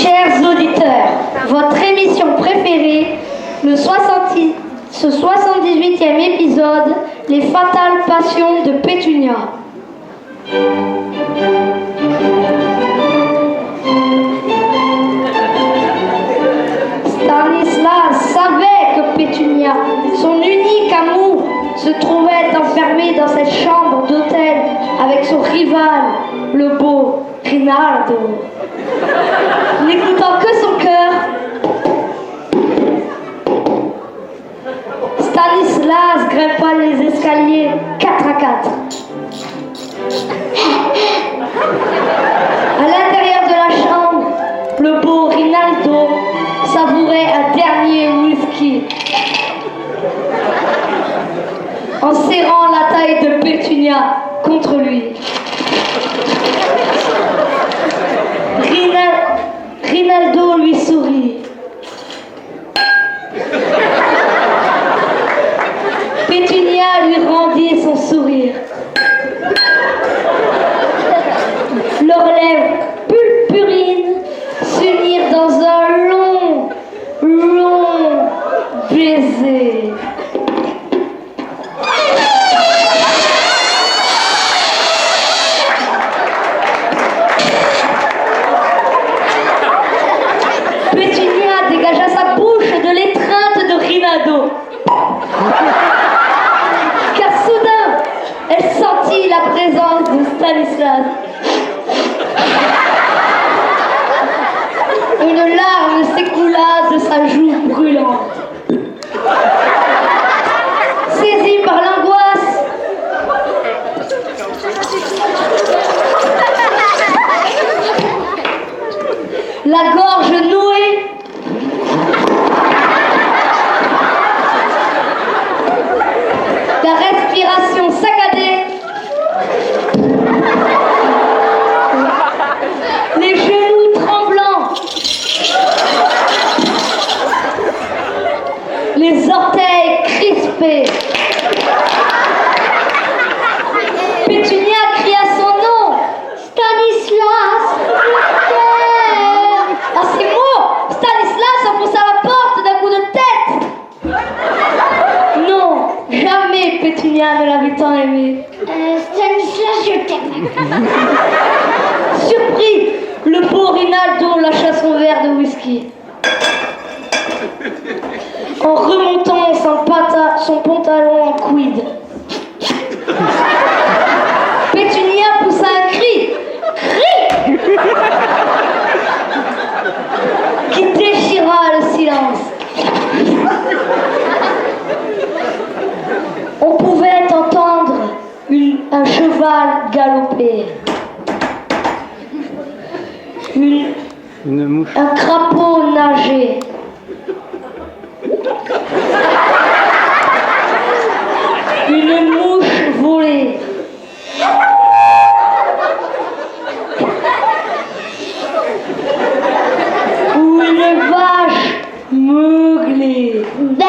Chers auditeurs, votre émission préférée, ce 78e épisode, Les fatales passions de Pétunia. Stanislas savait que Pétunia, son unique amour, se trouvait enfermé dans cette chambre d'hôtel avec son rival, le beau Rinaldo. N'écoutant que son cœur, Stanislas grimpa les escaliers 4 à 4. À l'intérieur de la chambre, le beau Rinaldo savourait un dernier whisky en serrant la taille de Pétunia contre lui. Rinaldo lui sourit. Pétunia lui rendit son sourire. Leurs lèvres purpurines s'unirent dans un long baiser. Pétunia dégagea sa bouche de l'étreinte de Rinaldo. Car soudain, elle sentit la présence de Stanislas. Une larme s'écoula de sa joue brûlante. Saisie par l'angoisse, la gorge nouée, la respiration saccadée, les genoux tremblants, les orteils crispés. Pétunia cria son nom. Stanislas, à ces mots, Stanislas enfonça la porte d'un coup de tête. Non, jamais Pétunia ne l'avait tant aimé. Stanislas, je t'aime. Surpris, le beau Rinaldo lâcha son verre de whisky. En remontant son pantalon en quid. Pétunia poussa un cri qui déchira le silence. On pouvait entendre un cheval galoper. Une mouche. Un crapaud nager. Une mouche voler. Ou une vache meugler. Bah,